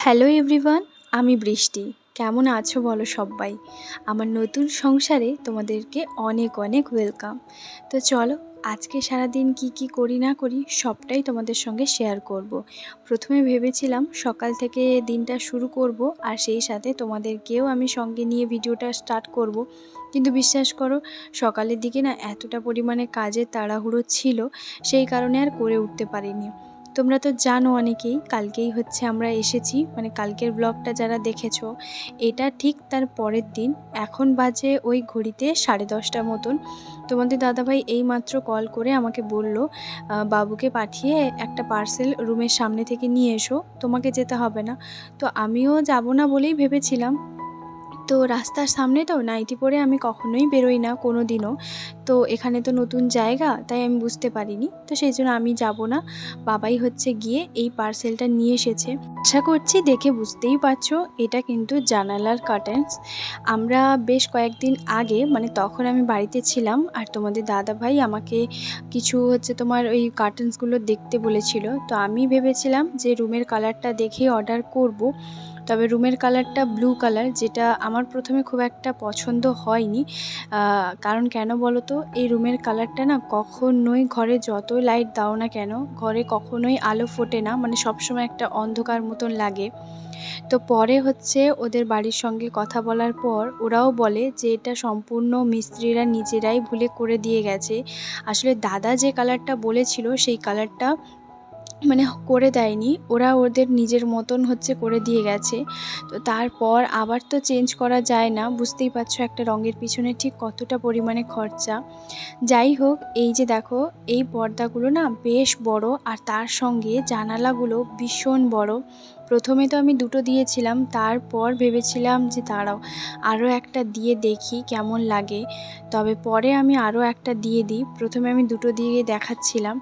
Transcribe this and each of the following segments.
Hello everyone, আমি বৃষ্টি। কেমন আছো বলো সব্বাই? আমার নতুন সংসারে তোমাদেরকে অনেক অনেক ওয়েলকাম। তো চলো, আজকে সারাদিন কি করি না করি সবটাই তোমাদের সঙ্গে শেয়ার করব। প্রথমে ভেবেছিলাম সকাল থেকে দিনটা শুরু করব, আর সেই সাথে তোমাদেরকেও আমি সঙ্গে নিয়ে ভিডিওটা স্টার্ট করব। কিন্তু বিশ্বাস করো, সকালের দিকে না এতটা পরিমাণে কাজের তাড়াহুড়ো ছিল, সেই কারণে আর করে উঠতে পারিনি। তোমরা তো জানো অনেকেই, কালকেই হচ্ছে আমরা এসেছি, মানে কালকের ব্লগটা যারা দেখেছো, এটা ঠিক তার পরের দিন। এখন বাজে ওই ঘড়িতে 10:30 মতন। তোমাদের দাদাভাই এইমাত্র কল করে আমাকে বলল, বাবুকে পাঠিয়ে একটা পার্সেল রুমের সামনে থেকে নিয়ে এসো, তোমাকে যেতে হবে না। তো আমিও যাব না বলেই ভেবেছিলাম। তো রাস্তার সামনে তো নাইটি পরে আমি কখনোই বেরোই না কোনো দিনও। তো এখানে তো নতুন জায়গা, তাই আমি বুঝতে পারিনি, তো সেই জন্য আমি যাব না। বাবাই হচ্ছে গিয়ে এই পার্সেলটা নিয়ে এসেছে। আশা করছি দেখে বুঝতেই পারছো, এটা কিন্তু জানালার কার্টেন্স। আমরা বেশ কয়েকদিন আগে, মানে তখন আমি বাড়িতে ছিলাম, আর তোমাদের দাদাভাই আমাকে কিছু হচ্ছে তোমার ওই কার্টেন্সগুলো দেখতে বলেছিল। তো আমি ভেবেছিলাম যে রুমের কালারটা দেখেই অর্ডার করব। তবে রুমের কালারটা ব্লু কালার, যেটা আমার প্রথমে খুব একটা পছন্দ হয়নি। কারণ কেন বলো তো, এই রুমের কালারটা না কখনোই ঘরে যতই লাইট দাও না কেন, ঘরে কখনোই আলো ফোটে না, মানে সবসময় একটা অন্ধকার মতন লাগে। তো পরে হচ্ছে ওদের বাড়ির সঙ্গে কথা বলার পর ওরাও বলে যে এটা সম্পূর্ণ মিস্ত্রিরা নিজেরাই ভুলে করে দিয়ে গেছে। আসলে দাদা যে কালারটা বলেছিল সেই কালারটা মানে করে দেয়নি, ওরা ওদের নিজের মতন হচ্ছে করে দিয়ে গেছে। তো তারপর আবার তো চেঞ্জ করা যায় না, বুঝতেই পারছো একটা রঙের পিছনে ঠিক কতটা পরিমাণে খরচা। যাই হোক, এই যে দেখো, এই পর্দাগুলো না বেশ বড়, আর তার সঙ্গে জানালাগুলো ভীষণ বড়। প্রথমে তো আমি দুটো দিয়েছিলাম, তারপর ভেবেছিলাম যে দাঁড়াও আরও একটা দিয়ে দেখি কেমন লাগে। তবে পরে আমি আরও একটা দিয়ে দিই, প্রথমে আমি দুটো দিয়ে দেখাচ্ছিলাম।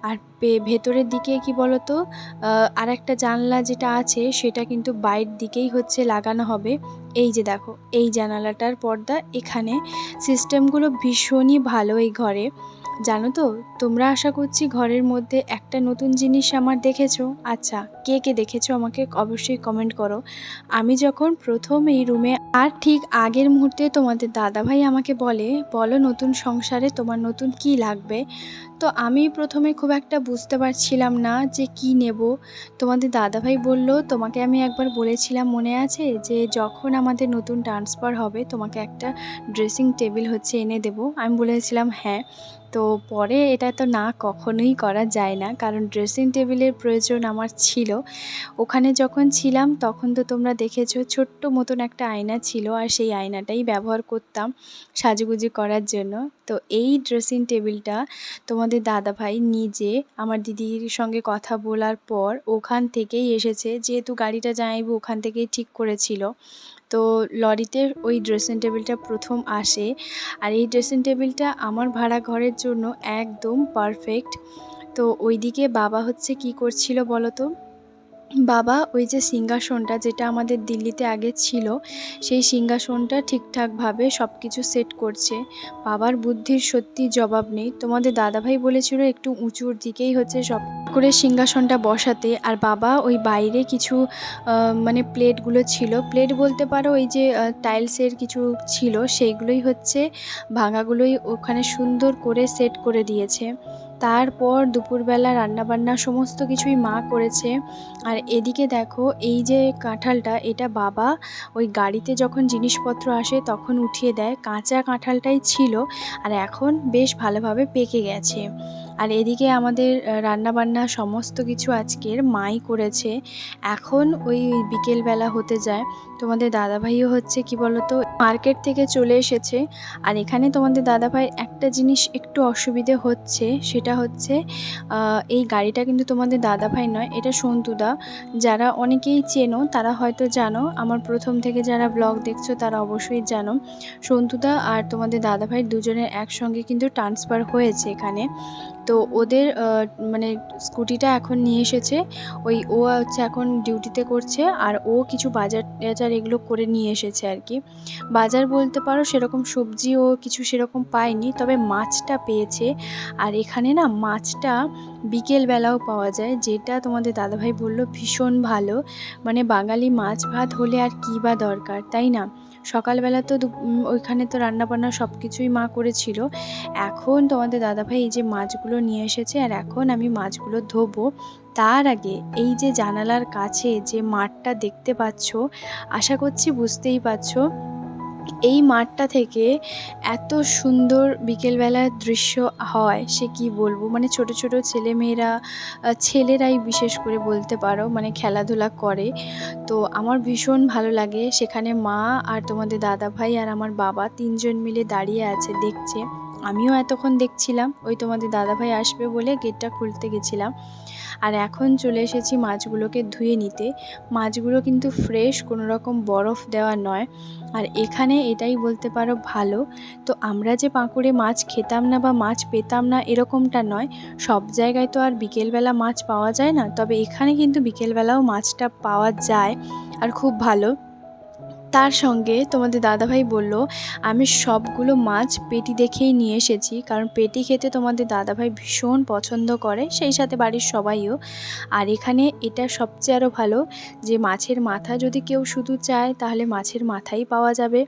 আর ভেতরের দিকে কি বলতো, আর একটা জানলা যেটা আছে সেটা কিন্তু বাইরের দিকেই হচ্ছে লাগানো হবে। এই যে দেখো, এই জানালাটার পর্দা এখানে। সিস্টেমগুলো ভীষণই ভালো এই ঘরে, জানো তো। তোমরা আশা করছি ঘরের মধ্যে একটা নতুন জিনিস আমার দেখেছো। আচ্ছা, কে কে দেখেছো আমাকে অবশ্যই কমেন্ট করো। আমি যখন প্রথম এই রুমে, আর ঠিক আগের মুহূর্তে তোমাদের দাদাভাই আমাকে বলে, বলো নতুন সংসারে তোমার নতুন কি লাগবে। তো আমি প্রথমে খুব একটা বুঝতে পারছিলাম না যে কি নেব। তোমাদের দাদাভাই বলল, তোমাকে আমি একবার বলেছিলাম মনে আছে, যে যখন আমাদের নতুন ট্রান্সফার হবে তোমাকে একটা ড্রেসিং টেবিল হচ্ছে এনে দেব। আমি বলেছিলাম হ্যাঁ। তো পরে এটা তো না কখনোই করা যায় না, কারণ ড্রেসিং টেবিলের প্রয়োজন আমার ছিল। ওখানে যখন ছিলাম তখন তো তোমরা দেখেছো ছোট্ট মতন একটা আয়না ছিল, আর সেই আয়নাটাই ব্যবহার করতাম সাজুগুজু করার জন্য। তো এই ড্রেসিং টেবিলটা তোমাদের দাদাভাই নিজে আমার দিদির সঙ্গে কথা বলার পর ওখান থেকেই এসেছে, যেহেতু গাড়িটা জানাইবো ওখান থেকেই ঠিক করেছিল। তো লরিতে ওই ড্রেসিং টেবিলটা প্রথম আসে, আর এই ড্রেসিং টেবিলটা আমার ভাড়া ঘরের জন্য একদম পারফেক্ট। তো ওইদিকে বাবা হচ্ছে কি করছিল বলো তো, বাবা ওই যে সিংহাসনটা যেটা আমাদের দিল্লিতে আগে ছিল, সেই সিংহাসনটা ঠিকঠাকভাবে সব কিছু সেট করছে। বাবার বুদ্ধির সত্যি জবাব নেই। তোমাদের দাদাভাই বলেছিল একটু উঁচুর দিকেই হচ্ছে সব করে সিংহাসনটা বসাতে, আর বাবা ওই বাইরে কিছু মানে প্লেটগুলো ছিল, প্লেট বলতে পারো ওই যে টাইলসের কিছু ছিল, সেইগুলোই হচ্ছে ভাঙাগুলোই ওখানে সুন্দর করে সেট করে দিয়েছে। তারপর দুপুরবেলা রান্নাবান্না সমস্ত কিছুই মা করেছে। আর এদিকে দেখো, এই যে কাঁঠালটা, এটা বাবা ওই গাড়িতে যখন জিনিসপত্র আসে তখন উঠিয়ে দেয়, কাঁচা কাঁঠালটাই ছিল, আর এখন বেশ ভালোভাবে পেকে গেছে। আর এদিকে আমাদের রান্নাবান্না সমস্ত কিছু আজকের মাই করেছে। এখন ওই বিকেলবেলা হতে যায়, তোমাদের দাদাভাইও হচ্ছে কি বলতো মার্কেট থেকে চলে এসেছে। আর এখানে তোমাদের দাদাভাইয়ের একটা জিনিস একটু অসুবিধে হচ্ছে, সেটা হচ্ছে এই গাড়িটা কিন্তু তোমাদের দাদাভাই নয়, এটা সন্তুদা। যারা অনেকেই চেনো তারা হয়তো জানো, আমার প্রথম থেকে যারা ব্লগ দেখছো তারা অবশ্যই জানো। সন্তুদা আর তোমাদের দাদাভাই দুজনের একসঙ্গে কিন্তু ট্রান্সফার হয়েছে এখানে। তো ওদের মানে স্কুটিটা এখন নিয়ে এসেছে। ও হচ্ছে এখন ডিউটিতে করছে, আর ও কিছু বাজার টাজার এগুলো করে নিয়ে এসেছে আর কি। বাজার বলতে পারো সেরকম সবজি ও কিছু সেরকম পায়নি, তবে মাছটা পেয়েছে। আর এখানে না মাছটা বিকেলবেলাও পাওয়া যায়, যেটা তোমাদের দাদাভাই বলল ভীষণ ভালো। মানে বাঙালি মাছ ভাত হলে আর কী বা দরকার, তাই না? সকালবেলা তো ওইখানে তো রান্নাবান্না সব কিছুই মা করেছিল। এখন তোমাদের দাদাভাই এই যে মাছগুলো নিয়ে এসেছে, আর এখন আমি মাছগুলো ধোবো। তার আগে এই যে জানালার কাছে যে মাঠটা দেখতে পাচ্ছ, আশা করছি বুঝতেই পারছো। এই মাঠটা থেকে এত সুন্দর বিকেলবেলার দৃশ্য হয় সে কি বলবো। মানে ছোট ছোট ছেলেমেয়েরা, ছেলেরাই বিশেষ করে বলতে পারো, মানে খেলাধুলা করে। তো আমার ভীষণ ভালো লাগে। সেখানে মা আর তোমাদের দাদাভাই আর আমার বাবা ৩ জন মিলে দাঁড়িয়ে আছে, দেখছে। আমিও এতক্ষণ দেখছিলাম, ওই তোমাদের দাদাভাই আসবে বলে গেটটা খুলতে গেছিলাম। আর এখন চলে এসেছি মাছগুলোকে ধুয়ে নিতে। মাছগুলো কিন্তু ফ্রেশ, কোনো রকম বরফ দেওয়া নয়। আর এখানে এটাই বলতে পারো ভালো। তো আমরা যে পাঁকুড়ে মাছ খেতাম না বা মাছ পেতাম না এরকমটা নয়। সব জায়গায় তো আর বিকেলবেলা মাছ পাওয়া যায় না, তবে এখানে কিন্তু বিকেলবেলাও মাছটা পাওয়া যায়, আর খুব ভালো। তার সঙ্গে তোমাদের দাদাভাই বলল আমি সবগুলো মাছ পেটি দেখেই নিয়ে এসেছি, কারণ পেটি খেতে তোমাদের দাদাভাই ভীষণ পছন্দ করে, সেই সাথে বাড়ির সবাইও। আর এখানে এটা সবচেয়ে আরও ভালো যে মাছের মাথা যদি কেউ শুধু চায় তাহলে মাছের মাথাই পাওয়া যাবে।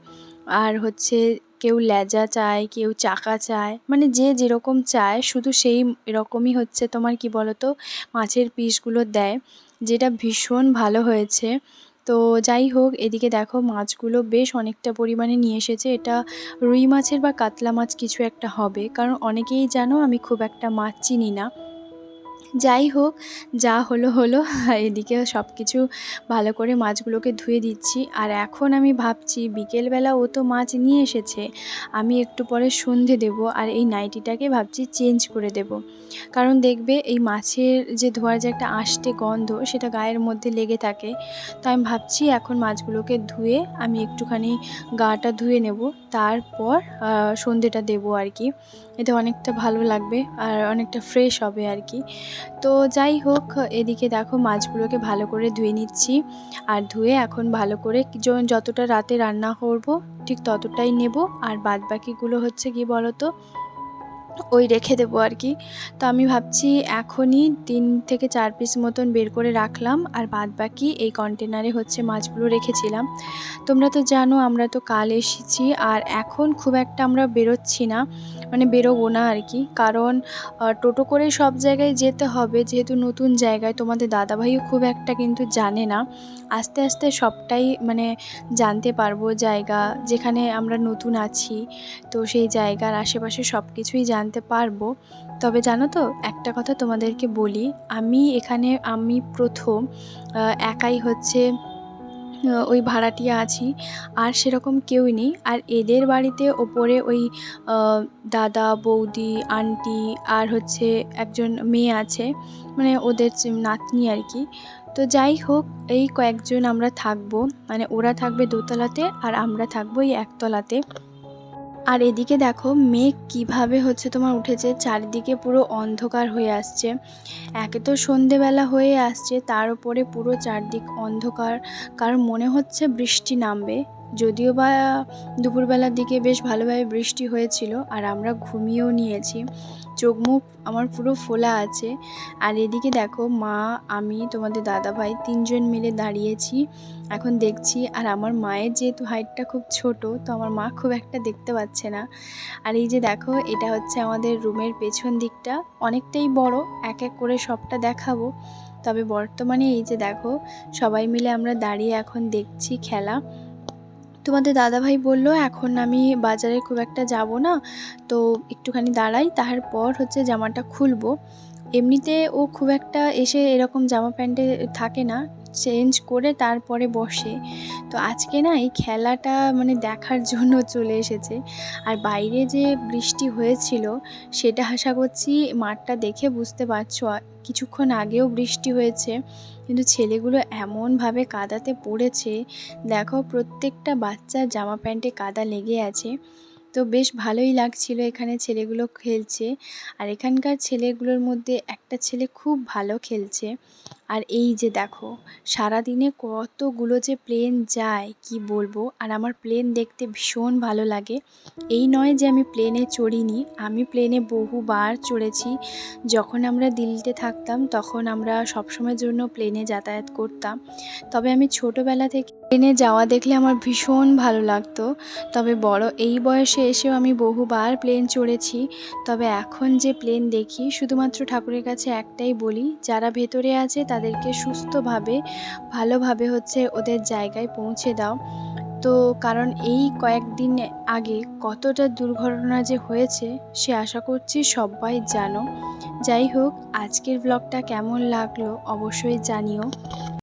আর হচ্ছে কেউ লেজা চায়, কেউ চাকা চায়, মানে যে যেরকম চায় শুধু সেই এরকমই হচ্ছে তোমার কি বলতো মাছের পিসগুলো দেয়, যেটা ভীষণ ভালো হয়েছে। তো যাই হোক, এদিকে দেখো মাছগুলো বেশ অনেকটা পরিমাণে নিয়ে এসেছে। এটা রুই মাছের বা কাতলা মাছ কিছু একটা হবে, কারণ অনেকেই জানো আমি খুব একটা মাছ চিনি না। যাই হোক, যা হলো হলো। এদিকে সব কিছু ভালো করে মাছগুলোকে ধুয়ে দিচ্ছি। আর এখন আমি ভাবছি বিকেলবেলা ও তো মাছ নিয়ে এসেছে, আমি একটু পরে সন্ধে দেব, আর এই নাইটিটাকে ভাবছি চেঞ্জ করে দেব। কারণ দেখবে এই মাছের যে ধোয়ার যে একটা আষ্টে গন্ধ সেটা গায়ের মধ্যে লেগে থাকে। তো আমি ভাবছি এখন মাছগুলোকে ধুয়ে আমি একটুখানি গাটা ধুয়ে নেব, তারপর সন্ধেটা দেবো আর কি। এতে অনেকটা ভালো লাগবে আর অনেকটা ফ্রেশ হবে আর কি। তো যাই হোক, এদিকে দেখো মাছগুলোকে ভালো করে ধুয়ে নিচ্ছি। আর ধুয়ে এখন ভালো করে যতটা রাতে রান্না করব ঠিক ততটাই নেব, আর বাদবাকিগুলো হচ্ছে কি বলতো ওই রেখে দেবো আর কি। তো আমি ভাবছি এখনই 3 থেকে 4 পিস মতন বের করে রাখলাম, আর বাদবাকি এই কন্টেনারে হচ্ছে মাছগুলো রেখেছিলাম। তোমরা তো জানো আমরা তো কাল এসেছি, আর এখন খুব একটা আমরা বেরোচ্ছি না, মানে বেরোবো না আর কি। কারণ টোটো করে সব জায়গায় যেতে হবে, যেহেতু নতুন জায়গায় তোমাদের দাদাভাইও খুব একটা কিন্তু জানে না। আস্তে আস্তে সবটাই মানে জানতে পারবো, জায়গা যেখানে আমরা নতুন আছি, তো সেই জায়গার আশেপাশে সব কিছুই জানতে পারবো। তবে জানো তো একটা কথা তোমাদেরকে বলি, আমি প্রথম একাই হচ্ছে ওই ভাড়াটিয়া আছি, আর সেরকম কেউই নেই। আর এদের বাড়িতে ওপরে ওই দাদা, বৌদি, আন্টি আর হচ্ছে একজন মেয়ে আছে, মানে ওদের নাতনি আর কি। তো যাই হোক, এই কয়েকজন আমরা থাকবো, মানে ওরা থাকবে দোতলাতে আর আমরা থাকবো এই একতলাতে। আর এদিকে দেখো মেঘ কিভাবে হচ্ছে তোমার উঠেছে, চারিদিকে পুরো অন্ধকার হয়ে আসছে। একে তো সন্ধেবেলা হয়ে আসছে, তার উপরে পুরো চারদিক অন্ধকার, কারণ মনে হচ্ছে বৃষ্টি নামবে। যদিও বা দুপুরবেলার দিকে বেশ ভালোভাবে বৃষ্টি হয়েছিল, আর আমরা ঘুমিয়েও নিয়েছি, চোখ মুখ আমার পুরো ফোলা আছে। আর এদিকে দেখো মা, আমি, তোমাদের দাদাভাই 3 জন মিলে দাঁড়িয়েছি এখন দেখছি। আর আমার মায়ের যেহেতু হাইটটা খুব ছোট, তো আমার মা খুব একটা দেখতে পাচ্ছে না। আর এই যে দেখো এটা হচ্ছে আমাদের রুমের পেছন দিকটা, অনেকটাই বড়, এক এক করে সবটা দেখাবো। তবে বর্তমানে এই যে দেখো সবাই মিলে আমরা দাঁড়িয়ে এখন দেখছি খেলা। তোমাদের দাদাভাই বলল এখন আমি বাজারে খুব একটা যাব না, তো একটুখানি দাঁড়াই, তারপর হচ্ছে জামাটা খুলবো। এমনিতে ও খুব একটা এসে এরকম জামা প্যান্টে থাকে না, চেঞ্জ করে তারপরে বসে। তো আজকে না এই খেলাটা মানে দেখার জন্য চলে এসেছে। আর বাইরে যে বৃষ্টি হয়েছিল সেটা আশা করছি মাঠটা দেখে বুঝতে পারছো, কিছুক্ষণ আগেও বৃষ্টি হয়েছে, কিন্তু ছেলেগুলো এমনভাবে কাদাতে পড়েছে, দেখো প্রত্যেকটা বাচ্চার জামা প্যান্টে কাদা লেগে আছে। তো বেশ ভালোই লাগছিল এখানে ছেলেগুলো খেলছে। আর এখানকার ছেলেগুলোর মধ্যে একটা ছেলে খুব ভালো খেলছে। আর এই যে দেখো সারাদিনে কতগুলো যে প্লেন যায় কি বলবো। আর আমার প্লেন দেখতে ভীষণ ভালো লাগে। এই নয় যে আমি প্লেনে চড়িনি, আমি প্লেনে বহুবার চড়েছি। যখন আমরা দিল্লিতে থাকতাম তখন আমরা সবসময়ের জন্য প্লেনে যাতায়াত করতাম। তবে আমি ছোটোবেলা থেকে প্লেনে যাওয়া দেখলে আমার ভীষণ ভালো লাগতো। তবে এই বয়সে এসেও আমি বহুবার প্লেন চড়েছি। তবে এখন যে প্লেন দেখি শুধুমাত্র ঠাকুরের কাছে একটাই বলি, যারা ভেতরে আছে তাদেরকে সুস্থভাবে ভালোভাবে ওদের জায়গায় পৌঁছে দাও। তো কারণ এই কয়েকদিন আগে কতটা দুর্ঘটনা যে হয়েছে সে আশা করছি সবাই জানো। যাই হোক, আজকের ব্লগটা কেমন লাগলো অবশ্যই জানিও।